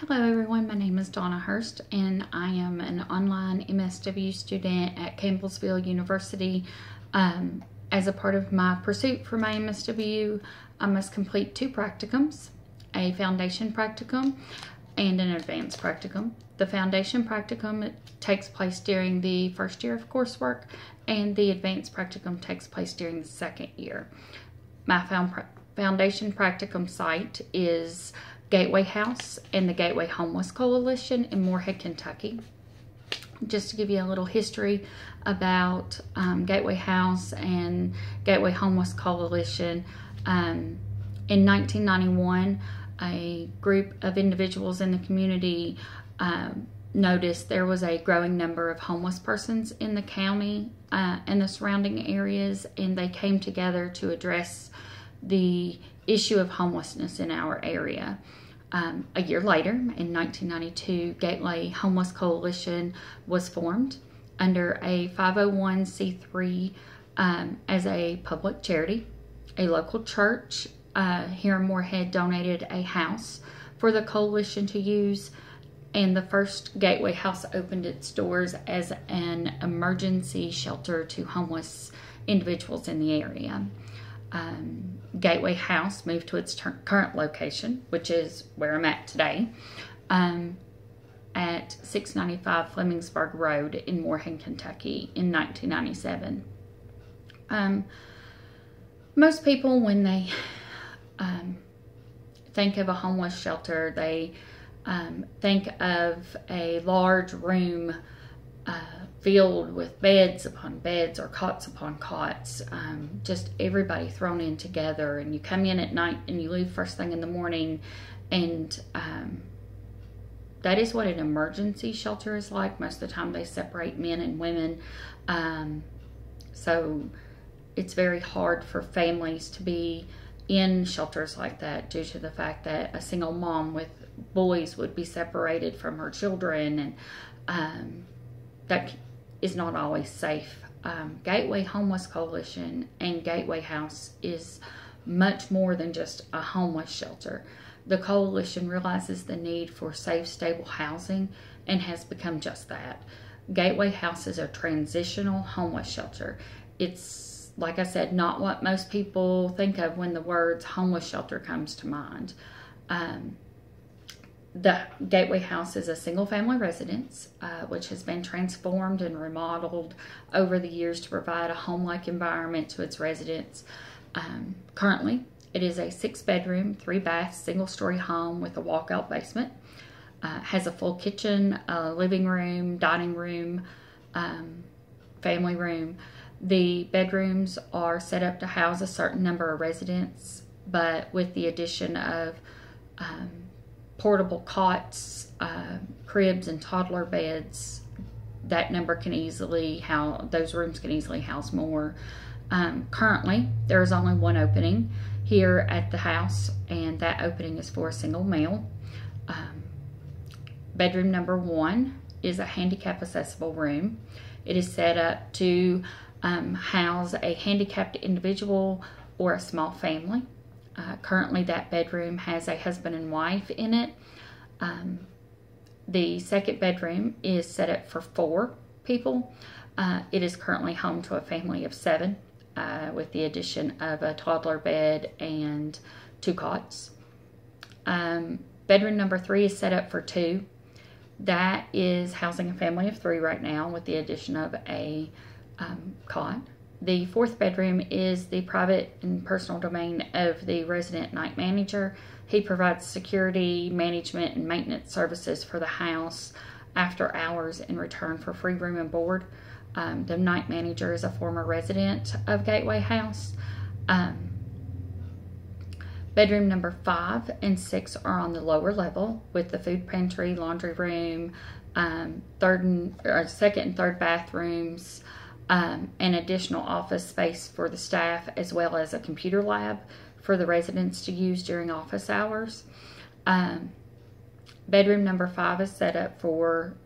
Hello everyone, my name is Donna Hurst and I am an online MSW student at Campbellsville University. As a part of my pursuit for my MSW, I must complete 2 practicums, a foundation practicum and an advanced practicum. The foundation practicum takes place during the first year of coursework and the advanced practicum takes place during the second year. My foundation practicum site is Gateway House and the Gateway Homeless Coalition in Morehead, Kentucky. Just to give you a little history about Gateway House and Gateway Homeless Coalition, in 1991, a group of individuals in the community noticed there was a growing number of homeless persons in the county and the surrounding areas, and they came together to address the issue of homelessness in our area. A year later, in 1992, Gateway Homeless Coalition was formed under a 501c3 as a public charity. A local church here in Morehead donated a house for the coalition to use, and the first Gateway House opened its doors as an emergency shelter to homeless individuals in the area. Gateway House moved to its current location, which is where I'm at today, at 695 Flemingsburg Road in Morehead, Kentucky in 1997. Most people, when they think of a homeless shelter, they think of a large room filled with beds upon beds or cots upon cots, just everybody thrown in together, and you come in at night and you leave first thing in the morning, and that is what an emergency shelter is like. Most of the time they separate men and women, so it's very hard for families to be in shelters like that due to the fact that a single mom with boys would be separated from her children, and that is not always safe. Gateway Homeless Coalition and Gateway House is much more than just a homeless shelter. The coalition realizes the need for safe, stable housing and has become just that. Gateway House is a transitional homeless shelter. It's, like I said, not what most people think of when the words homeless shelter comes to mind. The Gateway House is a single-family residence, which has been transformed and remodeled over the years to provide a home-like environment to its residents. Currently, it is a 6-bedroom, 3-bath, single-story home with a walkout basement. Has a full kitchen, living room, dining room, family room. The bedrooms are set up to house a certain number of residents, but with the addition of portable cots, cribs, and toddler beds, that number can easily house, those rooms can easily house more. Currently, there is only one opening here at the house, and that opening is for a single male. Bedroom number 1 is a handicap accessible room. It is set up to house a handicapped individual or a small family. Currently, that bedroom has a husband and wife in it. The second bedroom is set up for 4 people. It is currently home to a family of 7, with the addition of a toddler bed and 2 cots. Bedroom number 3 is set up for 2. That is housing a family of 3 right now, with the addition of a cot. The 4th bedroom is the private and personal domain of the resident night manager. He provides security, management, and maintenance services for the house after hours in return for free room and board. The night manager is a former resident of Gateway House. Bedroom number 5 and 6 are on the lower level with the food pantry, laundry room, second and third bathrooms, an additional office space for the staff, as well as a computer lab for the residents to use during office hours. Bedroom number 5 is set up for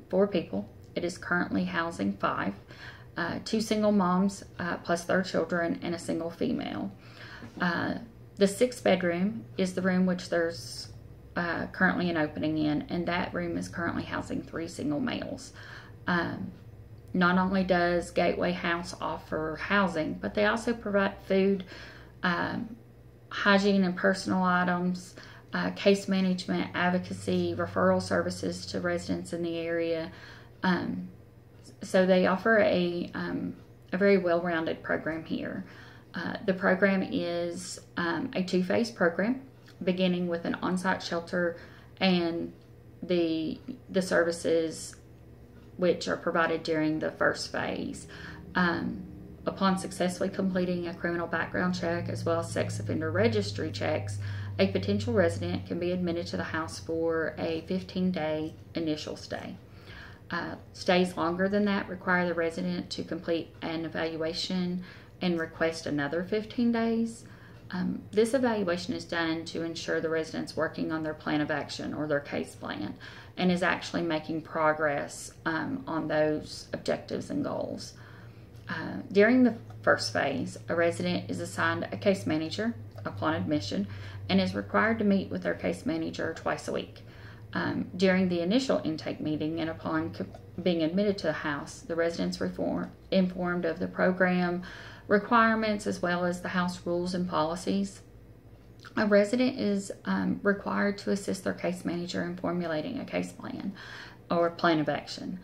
4 people. It is currently housing 5, 2 single moms plus their children, and a single female. The 6th bedroom is the room which there's currently an opening in, and that room is currently housing 3 single males. Not only does Gateway House offer housing, but they also provide food, hygiene and personal items, case management, advocacy, referral services to residents in the area. So they offer a very well-rounded program here. The program is a two-phase program, beginning with an on-site shelter and the services which are provided during the first phase. Upon successfully completing a criminal background check as well as sex offender registry checks, a potential resident can be admitted to the house for a 15-day initial stay. Stays longer than that require the resident to complete an evaluation and request another 15 days. This evaluation is done to ensure the resident's working on their plan of action or their case plan and is actually making progress on those objectives and goals. During the first phase, a resident is assigned a case manager upon admission and is required to meet with their case manager twice a week. During the initial intake meeting and upon being admitted to the house, the residents are informed of the program requirements as well as the house rules and policies. A resident is required to assist their case manager in formulating a case plan or plan of action.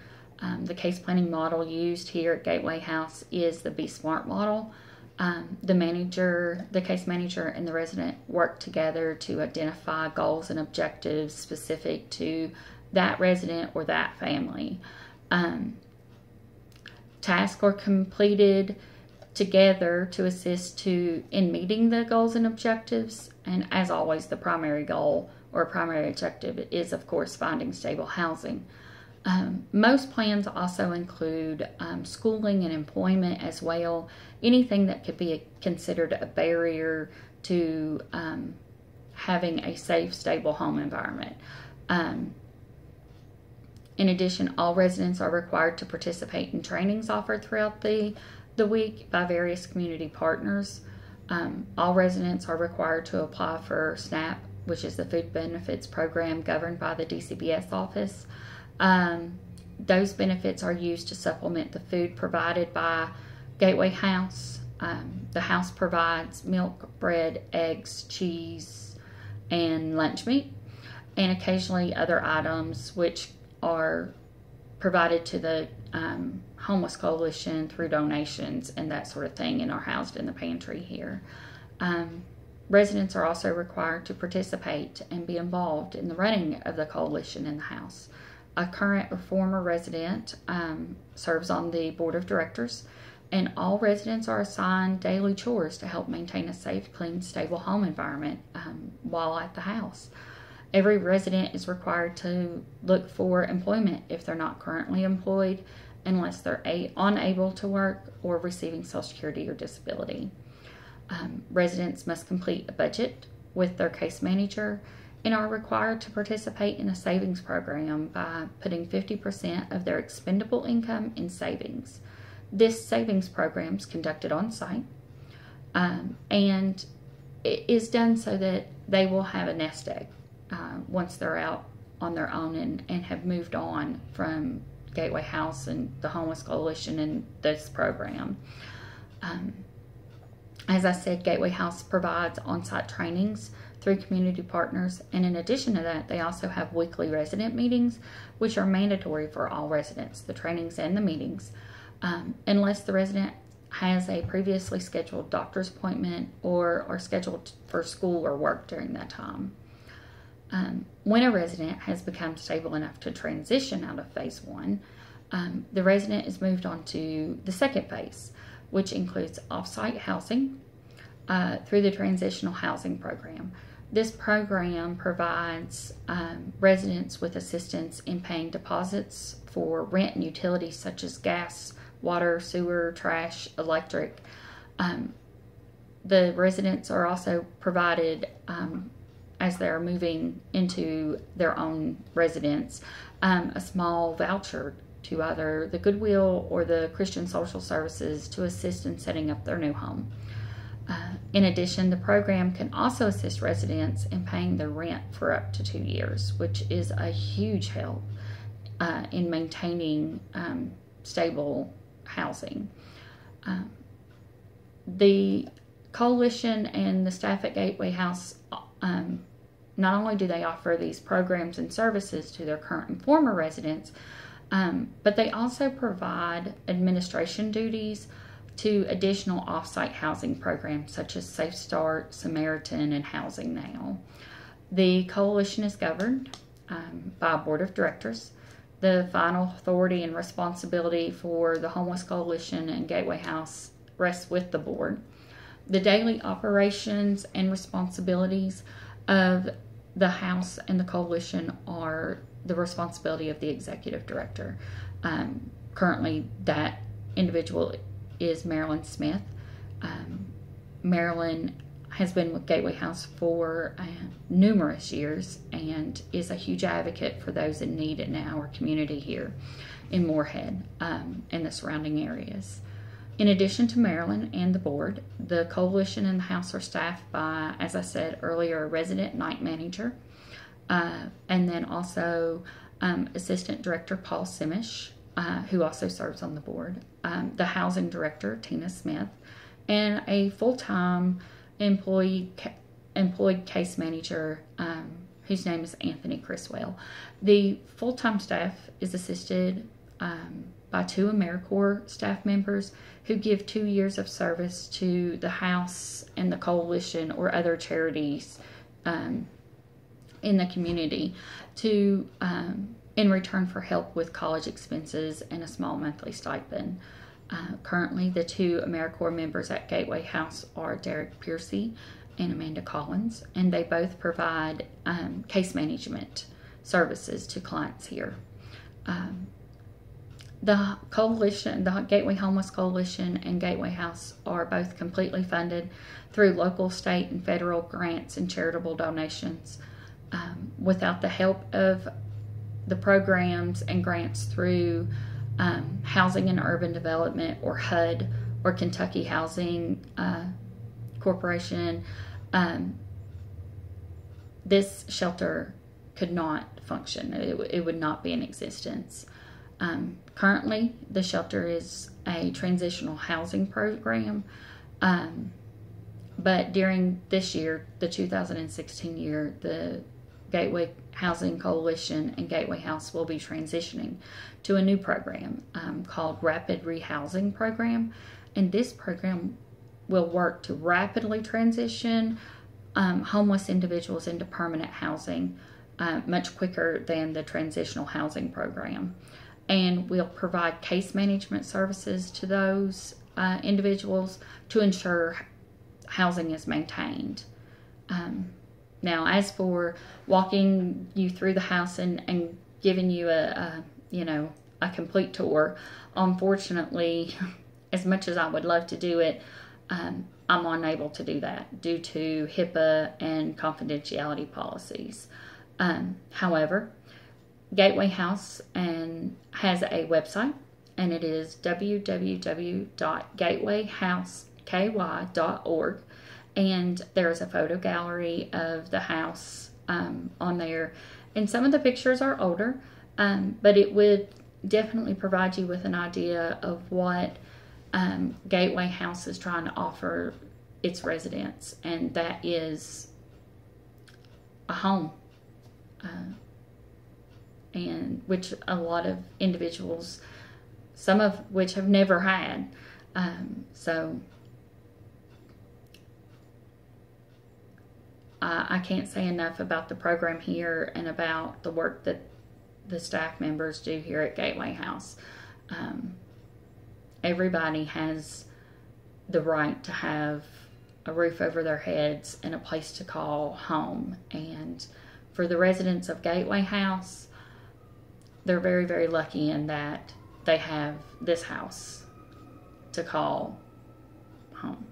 The case planning model used here at Gateway House is the Be Smart model. The case manager, and the resident work together to identify goals and objectives specific to that resident or that family. Tasks are completed together to assist in meeting the goals and objectives, and as always, the primary goal or primary objective is, of course, finding stable housing. Most plans also include schooling and employment as well, anything that could be considered a barrier to having a safe, stable home environment. In addition, all residents are required to participate in trainings offered throughout the week by various community partners. All residents are required to apply for SNAP, which is the Food Benefits Program governed by the DCBS office. Those benefits are used to supplement the food provided by Gateway House. The house provides milk, bread, eggs, cheese, and lunch meat, and occasionally other items which are provided to the Homeless Coalition through donations and that sort of thing, and are housed in the pantry here. Residents are also required to participate and be involved in the running of the coalition in the house. A current or former resident serves on the board of directors, and all residents are assigned daily chores to help maintain a safe, clean, stable home environment while at the house. Every resident is required to look for employment if they're not currently employed, unless they're unable to work or receiving Social Security or disability. Residents must complete a budget with their case manager and are required to participate in a savings program by putting 50% of their expendable income in savings. This savings program is conducted on site, and it is done so that they will have a nest egg once they're out on their own and have moved on from Gateway House and the Homeless Coalition and this program. As I said, Gateway House provides on-site trainings through community partners, and in addition to that, they also have weekly resident meetings, which are mandatory for all residents, the trainings and the meetings, unless the resident has a previously scheduled doctor's appointment or are scheduled for school or work during that time. When a resident has become stable enough to transition out of phase 1, the resident is moved on to the second phase, which includes off-site housing through the Transitional Housing Program. This program provides residents with assistance in paying deposits for rent and utilities such as gas, water, sewer, trash, electric. The residents are also provided, as they're moving into their own residence, a small voucher to either the Goodwill or the Christian Social Services to assist in setting up their new home. In addition, the program can also assist residents in paying their rent for up to 2 years, which is a huge help in maintaining stable housing. The coalition and the staff at Gateway House, not only do they offer these programs and services to their current and former residents, but they also provide administration duties to additional off-site housing programs such as Safe Start, Samaritan, and Housing Now. The coalition is governed by a board of directors. The final authority and responsibility for the Homeless Coalition and Gateway House rests with the board. The daily operations and responsibilities of the house and the coalition are the responsibility of the executive director. Currently, that individual is Marilyn Smith. Marilyn has been with Gateway House for numerous years and is a huge advocate for those in need in our community here in Morehead and the surrounding areas. In addition to Marilyn and the board, the coalition and the house are staffed by, as I said earlier, a resident night manager, and then also Assistant Director Paul Simish, who also serves on the board, the housing director, Tina Smith, and a full-time employed case manager, whose name is Anthony Criswell. The full-time staff is assisted by 2 AmeriCorps staff members who give 2 years of service to the house and the coalition or other charities in the community to in return for help with college expenses and a small monthly stipend. Currently, the 2 AmeriCorps members at Gateway House are Derek Piercy and Amanda Collins, and they both provide case management services to clients here. The coalition, the Gateway Homeless Coalition and Gateway House are both completely funded through local, state, and federal grants and charitable donations. Without the help of the programs and grants through Housing and Urban Development, or HUD, or Kentucky Housing Corporation, this shelter could not function. It would not be in existence. Currently, the shelter is a transitional housing program, but during this year, the 2016 year, the Gateway Housing Coalition and Gateway House will be transitioning to a new program called Rapid Rehousing Program, and this program will work to rapidly transition homeless individuals into permanent housing much quicker than the transitional housing program. And we'll provide case management services to those individuals to ensure housing is maintained. Now, as for walking you through the house and giving you a complete tour, unfortunately, as much as I would love to do it, I'm unable to do that due to HIPAA and confidentiality policies. However, Gateway House has a website, and it is www.gatewayhouseky.org, and there's a photo gallery of the house on there, and some of the pictures are older, but it would definitely provide you with an idea of what Gateway House is trying to offer its residents, and that is a home. And which a lot of individuals, some of which have never had. So I can't say enough about the program here and about the work that the staff members do here at Gateway House. Everybody has the right to have a roof over their heads and a place to call home. And for the residents of Gateway House, they're very, very lucky in that they have this house to call home.